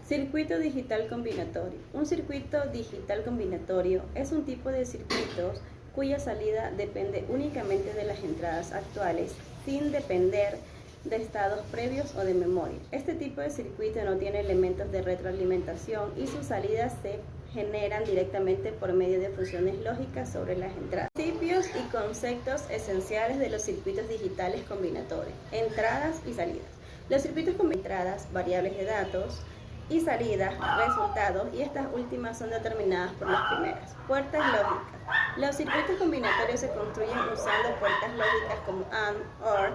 Circuito digital combinatorio. Un circuito digital combinatorio es un tipo de circuitos cuya salida depende únicamente de las entradas actuales, sin depender de estados previos o de memoria. Este tipo de circuito no tiene elementos de retroalimentación y sus salidas se generan directamente por medio de funciones lógicas sobre las entradas. Principios y conceptos esenciales de los circuitos digitales combinatorios. Entradas y salidas. Los circuitos con entradas, variables de datos, y salidas, resultados, y estas últimas son determinadas por las primeras. Puertas lógicas. Los circuitos combinatorios se construyen usando puertas lógicas como AND, OR,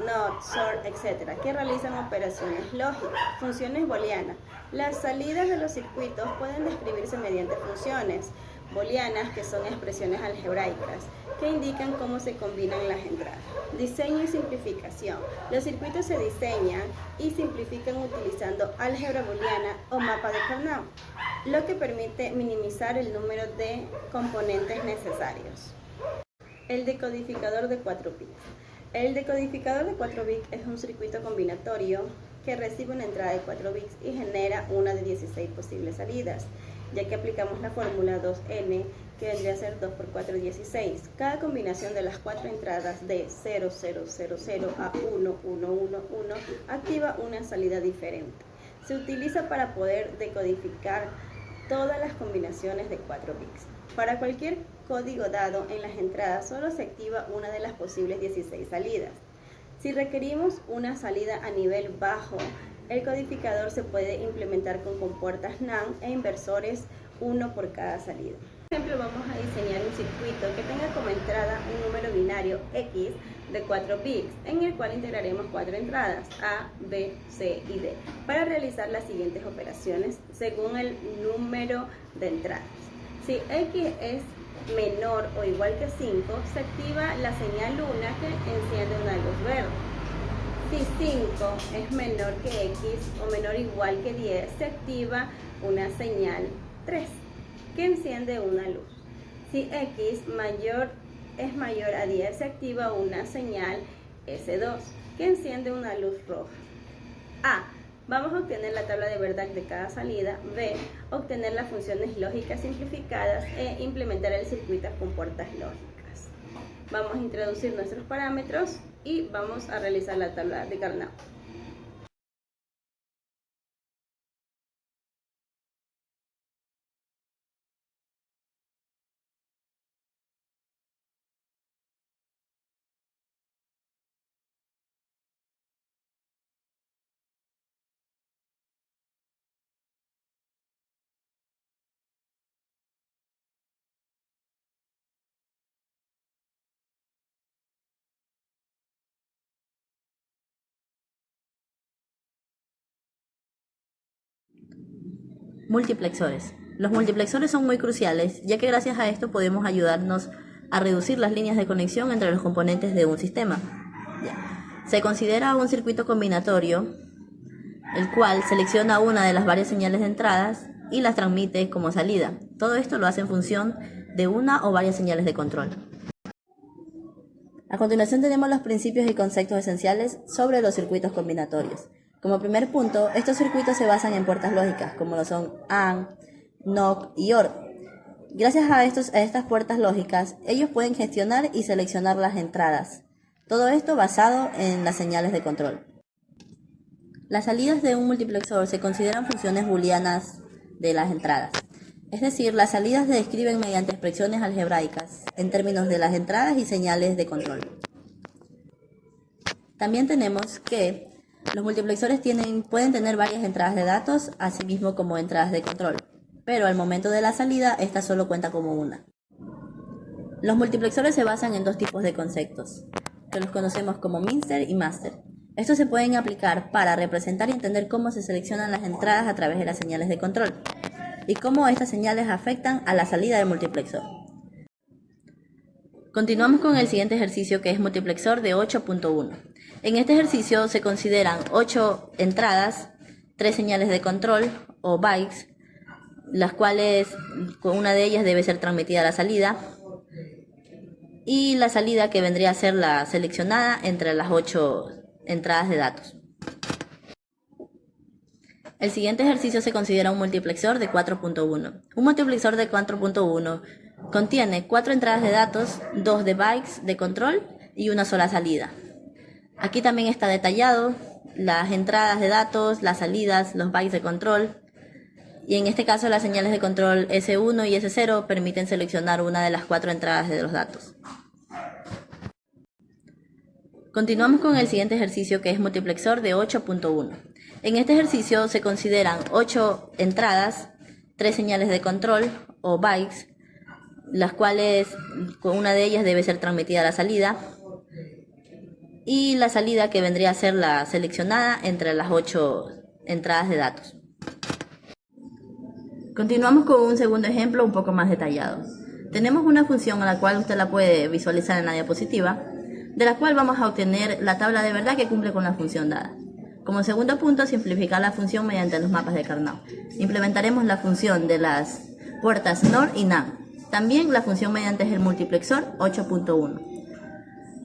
NOT, SOR, etc., que realizan operaciones lógicas. Funciones booleanas. Las salidas de los circuitos pueden describirse mediante funciones booleanas, que son expresiones algebraicas, que indican cómo se combinan las entradas. Diseño y simplificación. Los circuitos se diseñan y simplifican utilizando álgebra booleana o mapa de Karnaugh, lo que permite minimizar el número de componentes necesarios. El decodificador de 4 bits. El decodificador de 4 bits es un circuito combinatorio que recibe una entrada de 4 bits y genera una de 16 posibles salidas, ya que aplicamos la fórmula 2n, que vendría a ser 2 por 4, 16. Cada combinación de las 4 entradas de 0, 0, 0, 0 a 1, 1, 1, 1 activa una salida diferente. Se utiliza para poder decodificar todas las combinaciones de 4 bits. Para cualquier código dado en las entradas solo se activa una de las posibles 16 salidas. Si requerimos una salida a nivel bajo, el codificador se puede implementar con compuertas NAND e inversores, uno por cada salida. Por ejemplo, vamos a diseñar un circuito que tenga como entrada un número binario X de 4 bits, en el cual integraremos 4 entradas A, B, C y D, para realizar las siguientes operaciones según el número de entradas. Si X es menor o igual que 5, se activa la señal luna, que enciende una luz verde. Si 5 es menor que X o menor o igual que 10, se activa una señal 3, que enciende una luz. Si X es mayor a 10, se activa una señal S2, que enciende una luz roja. A. Vamos a obtener la tabla de verdad de cada salida. B. Obtener las funciones lógicas simplificadas e implementar el circuito con puertas lógicas. Vamos a introducir nuestros parámetros y vamos a realizar la tabla de Karnaugh. Multiplexores. Los multiplexores son muy cruciales, ya que gracias a esto podemos ayudarnos a reducir las líneas de conexión entre los componentes de un sistema. Se considera un circuito combinatorio, el cual selecciona una de las varias señales de entradas y las transmite como salida. Todo esto lo hace en función de una o varias señales de control. A continuación tenemos los principios y conceptos esenciales sobre los circuitos combinatorios. Como primer punto, estos circuitos se basan en puertas lógicas, como lo son AND, NOT y OR. Gracias a estas puertas lógicas, ellos pueden gestionar y seleccionar las entradas. Todo esto basado en las señales de control. Las salidas de un multiplexor se consideran funciones booleanas de las entradas. Es decir, las salidas se describen mediante expresiones algebraicas en términos de las entradas y señales de control. También tenemos que los multiplexores pueden tener varias entradas de datos, así mismo como entradas de control, pero al momento de la salida, esta solo cuenta como una. Los multiplexores se basan en dos tipos de conceptos, que los conocemos como minster y master. Estos se pueden aplicar para representar y entender cómo se seleccionan las entradas a través de las señales de control, y cómo estas señales afectan a la salida del multiplexor. Continuamos con el siguiente ejercicio, que es multiplexor de 8.1. En este ejercicio se consideran 8 entradas, 3 señales de control o bytes, las cuales con una de ellas debe ser transmitida a la salida, y la salida que vendría a ser la seleccionada entre las 8 entradas de datos. El siguiente ejercicio se considera un multiplexor de 4.1. Un multiplexor de 4.1 contiene 4 entradas de datos, 2 de bytes de control y una sola salida. Aquí también está detallado las entradas de datos, las salidas, los bytes de control. Y en este caso las señales de control S1 y S0 permiten seleccionar una de las 4 entradas de los datos. Continuamos con el siguiente ejercicio, que es multiplexor de 8.1. En este ejercicio se consideran 8 entradas, 3 señales de control o bytes, las cuales con una de ellas debe ser transmitida a la salida, y la salida que vendría a ser la seleccionada entre las 8 entradas de datos. Continuamos con un segundo ejemplo un poco más detallado. Tenemos una función a la cual usted la puede visualizar en la diapositiva, de la cual vamos a obtener la tabla de verdad que cumple con la función dada. Como segundo punto, simplificar la función mediante los mapas de Karnaugh. Implementaremos la función de las puertas NOR y NAND. También la función mediante el multiplexor 8.1.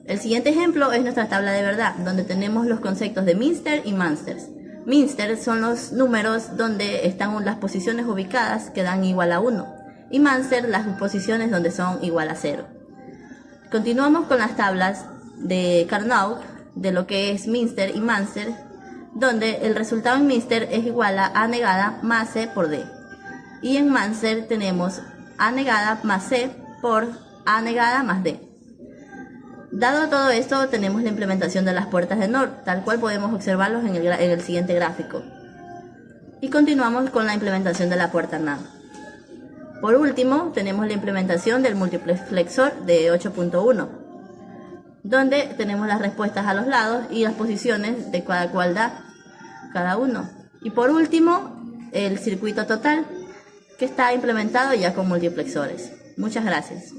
El siguiente ejemplo es nuestra tabla de verdad, donde tenemos los conceptos de Minster y Mansters. Minster son los números donde están las posiciones ubicadas que dan igual a 1, y Manster las posiciones donde son igual a 0. Continuamos con las tablas de Karnaugh de lo que es Minster y Manster, donde el resultado en Minster es igual a A negada más C por D. Y en Manster tenemos A negada más C por A negada más D. Dado todo esto, tenemos la implementación de las puertas de NOR, tal cual podemos observarlos en el siguiente gráfico. Y continuamos con la implementación de la puerta NAND. Por último, tenemos la implementación del multiplexor de 8.1, donde tenemos las respuestas a los lados y las posiciones de cada cual da cada uno. Y por último, el circuito total, que está implementado ya con multiplexores. Muchas gracias.